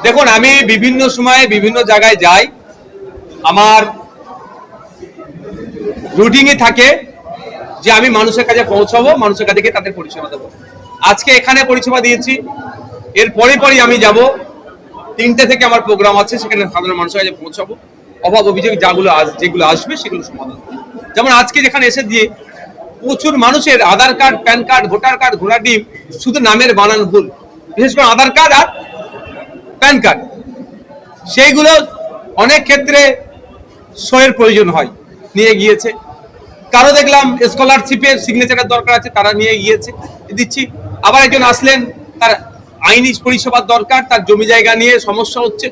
দেখুন, আমি বিভিন্ন সময়ে বিভিন্ন জায়গায় যাই, আমার রুটিনে থাকে যে আমি মানুষের কাছে পৌঁছাবো, মানুষের কাছে গিয়ে তাদের পরিষেবা দেবো। আজকে এখানে পরিষেবা দিয়েছি, এর পরেই আমি যাব 3টে থেকে আমার প্রোগ্রাম আছে, সেখানে সাধারণ মানুষের কাছে পৌঁছাবো, অভাব অভিযোগ যেগুলো আসবে সেগুলো সমাধান। যেমন আজকে যেখানে এসে দিয়ে প্রচুর মানুষের Aadhaar card, PAN card, voter card, ঘোড়া ডিম, শুধু নামের বানান ভুল, বিশেষ করে আধার কার্ড আর প্যান কার্ড, সেইগুলো অনেক ক্ষেত্রে সইয়ের প্রয়োজন হয়, নিয়ে গিয়েছে। কারো দেখলাম স্কলারশিপের সিগনেচারের দরকার আছে, তারা নিয়ে গিয়েছে, দিচ্ছি। আবার একজন আসলেন, তার আইনি পরিষেবার দরকার, তার জমি জায়গা নিয়ে সমস্যা হচ্ছে,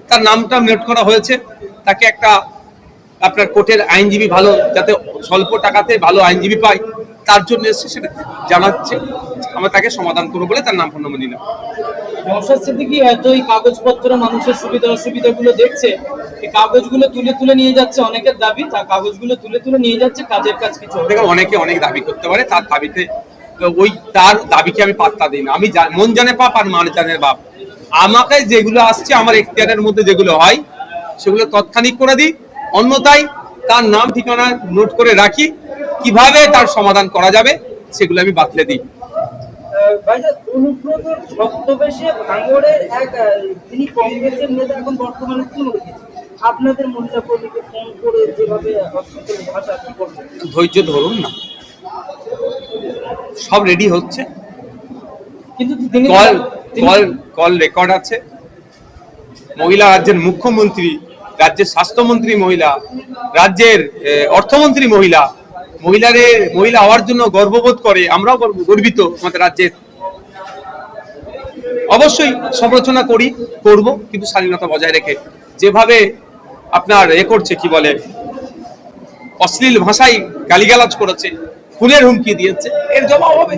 তার নামটা নোট করা হয়েছে, তাকে একটা আপনার কোর্টের আইনজীবী ভালো, যাতে স্বল্প টাকাতে ভালো আইনজীবী পাই, তার জন্য এসছে, সেটা জানাচ্ছে, আমরা তাকে সমাধান করবো বলে তার নাম ফোন নম্বর নিলাম। নওশাদ সিদ্দিকী এতই কাগজপত্র মানুষের সুবিধা অসুবিধাগুলো দেখছে, এই কাগজগুলো তুলে নিয়ে যাচ্ছে, অনেকের দাবি তা কাগজগুলো তুলে নিয়ে যাচ্ছে, কাজের কাজ কিছু। দেখুন, অনেকে অনেক দাবি করতে পারে, তার দাবিতে তার দাবিকে আমি পাত্তা দিই না। আমি মন জানে পাপ আর মান জানে বাপ। আমাকে যেগুলো আসছে, আমার এখতিয়ারের মধ্যে যেগুলো হয় সেগুলো তৎক্ষণিক করে দিই, অন্যথায় তার নাম ঠিকানা নোট করে রাখি, কিভাবে তার সমাধান করা যাবে সেগুলো আমি বাতলে দিই। অনুব্রতর ছদ্মবেশে ভাঙড়ের এক তিনি কংগ্রেসের নেতা, এখন বর্তমানে তৃণমূলে, আপনাদের মহিলা কর্মীকে ফোন করে যেভাবে হস্তক্ষেপের ভাষা, কি করবেন? ধৈর্য ধরুন না, সব রেডি হচ্ছে, কিন্তু কল রেকর্ড আছে। মহিলা রাজ্যের মুখ্যমন্ত্রী, রাজ্যের স্বাস্থ্যমন্ত্রী মহিলা, রাজ্যের অর্থমন্ত্রী মহিলা, মহিলা হওয়ার জন্য গর্ববোধ করে, আমরাও গর্বিত আমাদের রাজ্যের। অবশ্যই সমালোচনা করব, কিন্তু স্বাধীনতা বজায় রেখে। যেভাবে আপনার করছে, কি বলে, অশ্লীল ভাষায় গালিগালাজ করেছে, খুনের হুমকি দিয়েছে, এর জবাব হবে।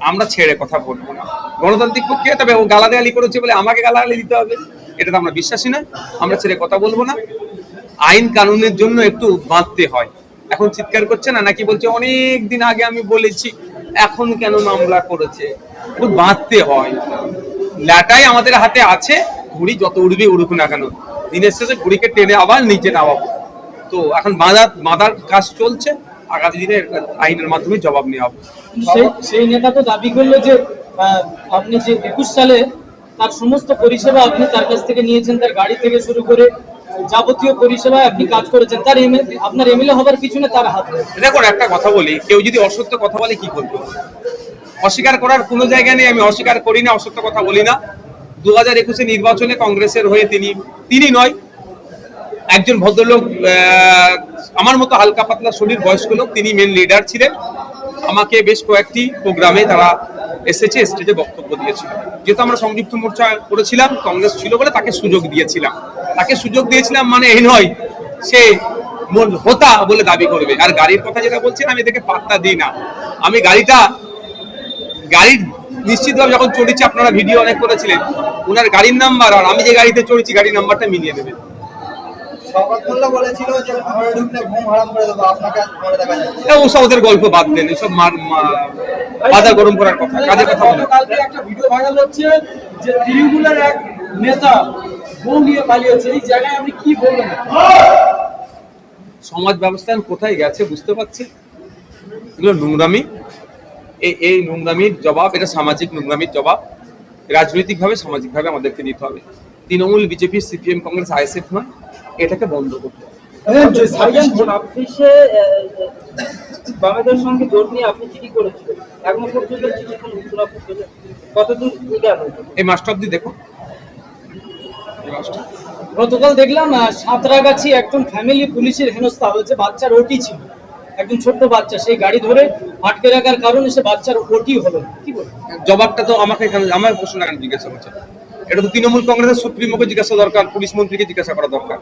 আমরা ছেড়ে কথা বলবো না গণতান্ত্রিক পক্ষে, তবে ও গালাগালি করেছে বলে আমাকে গালাগালি দিতে হবে, এটা তো আমরা বিশ্বাসী না। আমরা ছেড়ে কথা বলবো না। আইন কানুনের জন্য একটু বাঁধতে হয়। এখন চিৎকার করছে না, নাকি বলছে অনেক দিন আগে আমি বলেছি, এখন কেন মামলা করেছে? একটু বাঁধতে হয়। ল্যাটাই আমাদের হাতে আছে, ঘুড়ি যত উড়বে উড়ুক না কেন, দিনের শেষে ঘুড়িকে টেনে আবার নিচে নামাবো। তো এখন বাঁধার কাজ চলছে, আগামী দিনে আইনের মাধ্যমে জবাব নেওয়া হবে। সেই নেতা তো দাবি করলো যে আপনি যে 21 সালে তার সমস্ত পরিষেবা আপনি তার কাছ থেকে নিয়েছেন, তার গাড়ি থেকে শুরু করে যাবতীয় পরিষেবা আপনি কাজ করেছেন, তার আপনার এমএলএ হবার পিছনে তার হাত রয়েছে। দেখুন, একটা কথা বলি, কেউ যদি অসত্য কথা বলে কি করবে? অস্বীকার করার কোনো জায়গা নেই, আমি অস্বীকার করি না, অসত্য কথা বলি না। 2021 নির্বাচনে কংগ্রেসের হয়ে তিনি নয়, একজন ভদ্রলোক, আমার মতো হালকা পাতলা শরীর, বয়স্ক লোক, তিনি মেন লিডার ছিলেন। আমাকে বেশ কয়েকটি প্রোগ্রামে তারা এসেছে, স্টেজে বক্তব্য দিয়েছিল। যেহেতু আমরা সংযুক্ত মোর্চা করেছিলাম, কংগ্রেস ছিল বলে তাকে সুযোগ দিয়েছিলাম, মানে এই নয় সে হোতা বলে দাবি করবে। আর গাড়ির কথা যেটা বলছেন, আমি এদেরকে পাত্তা দিই না। আমি গাড়ির নিশ্চিতভাবে যখন চড়েছি, আপনারা ভিডিও অনেক করেছিলেন, ওনার গাড়ির নাম্বার আর আমি যে গাড়িতে চড়েছি গাড়ির নাম্বারটা মিলিয়ে নেবেন। ওসব ওদের গল্প বাদ দেন, এসব বাজার গরম করার কথা, কাজের কথা বলে। একটা ভিডিও ভাইরাল হচ্ছে যে তৃণমূলের এক নেতা বউ নিয়ে পালিয়েছে, এই জায়গায় আপনি কি বলবেন? সমাজ ব্যবস্থান কোথায় গেছে বুঝতে পারছি। এগুলো নোংরামি, এই নোংরামির জবাব, এটা সামাজিক নোংরামির জবাব। রাজনৈতিকভাবে সামাজিকভাবে আমাদেরকে নিতে হবে। Trinamool, BJP, CPM, Congress, ISF নয়, এটাকে বন্ধ করতে হবে। বাংলাদেশের সঙ্গে জোট নিয়ে আপনি চিঠি করেছিলেন, এখনো পর্যন্ত চিঠি কতদূর গেল? এই মাস্টার অব্দি দেখো। গতকাল দেখলাম সাঁতরাগাছি একজন ফ্যামিলি পুলিশের হেনস্থা হয়েছে, বাচ্চার ওটি ছিল, একজন ছোট্ট বাচ্চা, সেই গাড়ি ধরে আটকে রাখার কারণে সে বাচ্চার ওটি হলো। কি বলবো? জবাবটা তো আমাকে আমার প্রশ্নটা কেন জিজ্ঞাসা করছে? এটা তো তৃণমূল কংগ্রেসের সুপ্রিমোকে জিজ্ঞাসা দরকার, পুলিশ মন্ত্রীকে জিজ্ঞাসা করা দরকার।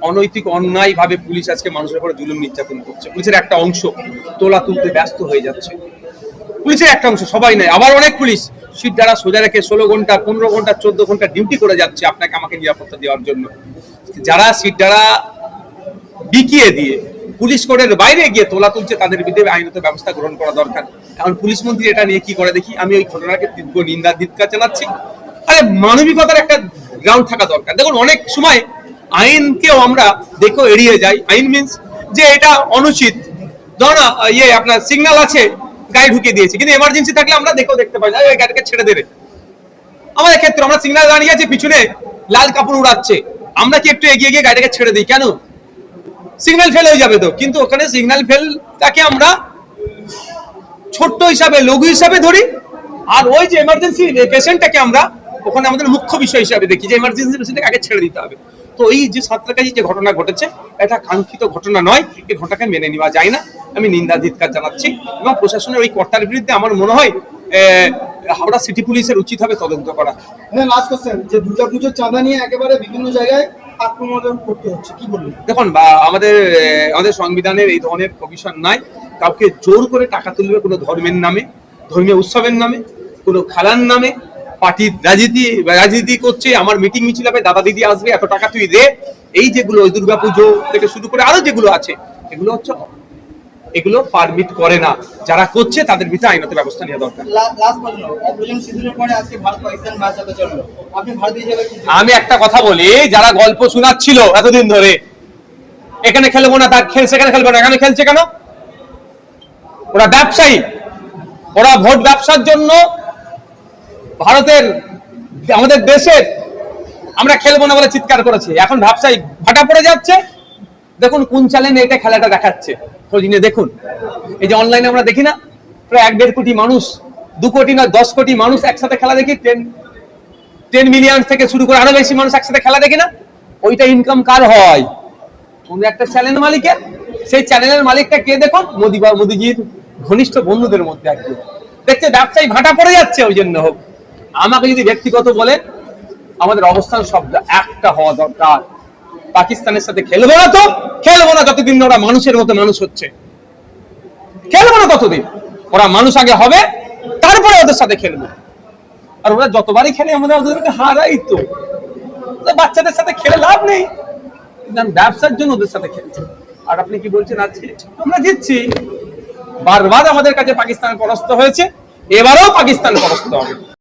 অনৈতিক, অন্যায় ভাবে পুলিশ আজকে মানুষের উপরে জুলুম নির্যাতন করছে। পুলিশের একটা অংশ তোলা তুলতে ব্যস্ত হয়ে যাচ্ছে, পুলিশের একটা অংশ, সবাই নয়। আবার অনেক পুলিশ সিট দ্বারা সোজা রেখে 16 ঘন্টা, 15 ঘন্টা, 14 ঘন্টা ডিউটি করে যাচ্ছে আপনাকে আমাকে নিরাপত্তা দেওয়ার জন্য। যারা সিট দ্বারা বিকিয়ে দিয়ে পুলিশ কোর্টের বাইরে গিয়ে তোলা তুলছে, তাদের বিরুদ্ধে আইনত ব্যবস্থা গ্রহণ করা দরকার। কারণ পুলিশ মন্ত্রী এটা নিয়ে কি করে দেখি। আমি ওই ঘটনাকে তীব্র নিন্দা ধিক্কার জানাচ্ছি। আরে মানবিকতার একটা গ্রাউন্ড থাকা দরকার। দেখুন অনেক সময় আইনকেও আমরা দেখো এড়িয়ে যাই। আইন মিন্স যে এটা অনুচিত, ধরো না আপনার সিগন্যাল আছে, গাড়ি ঢুকিয়ে দিয়েছে, কিন্তু এমার্জেন্সি থাকলে আমরা দেখতে পাই না, ওই গাড়িকে ছেড়ে দেবে। আমাদের ক্ষেত্রে আমরা সিগন্যাল দাঁড়িয়ে আছে, পিছনে লাল কাপড় উড়াচ্ছে, আমরা কি একটু এগিয়ে গিয়ে গাড়িটাকে ছেড়ে দিই? কেন? সিগন্যাল ফেল হয়ে যাবে তো। কিন্তু ওখানে সিগন্যাল ফেলটাকে আমরা ছোট্ট হিসাবে, লঘু হিসাবে ধরি, আর ওই যে এমার্জেন্সি পেশেন্টটাকে আমরা ওখানে আমাদের মুখ্য বিষয় হিসাবে দেখি, যে এমার্জেন্সি পেশেন্টকে আগে ছেড়ে দিতে হবে। তো এই যে সাঁতরাগাছি যে ঘটনা ঘটেছে, এটা কাঙ্ক্ষিত ঘটনা নয়, এই ঘটনাকে মেনে নেওয়া যায় না। আমি নিন্দা ধিক্কার জানাচ্ছি, এবং প্রশাসনের ওই কর্তার বিরুদ্ধে আমার মনে হয় হাওড়া সিটি পুলিশের উচিত হবে তদন্ত করা। লাস্ট কোশ্চেন, যে দুর্গাপুজোর চাঁদা নিয়ে একেবারে বিভিন্ন জায়গায় আক্রমণ করতে হচ্ছে, কি বলবেন? দেখুন আমাদের সংবিধানের এই ধরনের প্রভিশন নাই। কাউকে জোর করে টাকা তুলবে কোনো ধর্মের নামে, ধর্মীয় উৎসবের নামে, কোনো খেলার নামে, পার্টির রাজনীতি করছে, আমার মিটিং মিছিল হবে, দাদা দিদি আসবে, এত টাকা তুই দে, এই যেগুলো দুর্গাপুজো থেকে শুরু করে আরো যেগুলো আছে, এগুলো পারমিট করে না। যারা করছে তাদের বিরুদ্ধে আইনত ব্যবস্থা নেওয়া দরকার। লাস্ট প্রশ্ন, অপারেশন সিঁদুরের পরে আজকে ভারত পাকিস্তান ম্যাচ হতে চললো, আপনি ভারতীয় হিসেবে কি? আমি একটা কথা বলি, যারা গল্প শোনাচ্ছিল এতদিন ধরে এখানে খেলবো না, তার সেখানে খেলবো না, এখানে খেলছে কেন? ওরা ব্যবসায়ী, ওরা ভোট ব্যবসার জন্য ভারতের, আমাদের দেশের, আমরা খেলবো না বলে চিৎকার করেছে। এখন ব্যবসায়ী ভাটা পড়ে যাচ্ছে। দেখুন কোন চ্যানেলে এটা খেলাটা দেখাচ্ছে, খোঁজ নিয়ে দেখুন। এই যে অনলাইনে আমরা দেখি না, প্রায় 1.5 কোটি মানুষ, 2 কোটি না 10 কোটি মানুষ একসাথে খেলা দেখি, 10 মিলিয়ন থেকে শুরু করে আরো বেশি মানুষ একসাথে খেলা দেখি না। ওইটা ইনকাম কার হয়? কোন একটা চ্যানেল মালিকের। সেই চ্যানেলের মালিকটা কে দেখুন? মোদিজির ঘনিষ্ঠ বন্ধুদের মধ্যে একজন। দেখছে ব্যবসায়ী ভাটা পড়ে যাচ্ছে, ওই জন্য হোক। আমাকে যদি ব্যক্তিগত বলে, আমাদের অবস্থান শব্দ একটা হওয়া দরকার। পাকিস্তানের সাথে খেলবো না, তো খেলবো না যতদিন ওরা মানুষের মতো মানুষ হচ্ছে, খেলবো না ততদিন। ওরা মানুষ আগে হবে, তারপরে ওদের সাথে খেলবো। আর ওরা যতবারই খেলে আমাদের ওদেরকে হারাই তো। বাচ্চাদের সাথে খেলে লাভ নেই, ব্যবসার জন্য ওদের সাথে খেলছে। আর আপনি কি বলছেন আজকে আমরা জিতছি? বারবার আমাদের কাছে পাকিস্তান পরাস্ত হয়েছে, এবারেও পাকিস্তান পরাস্ত হবে।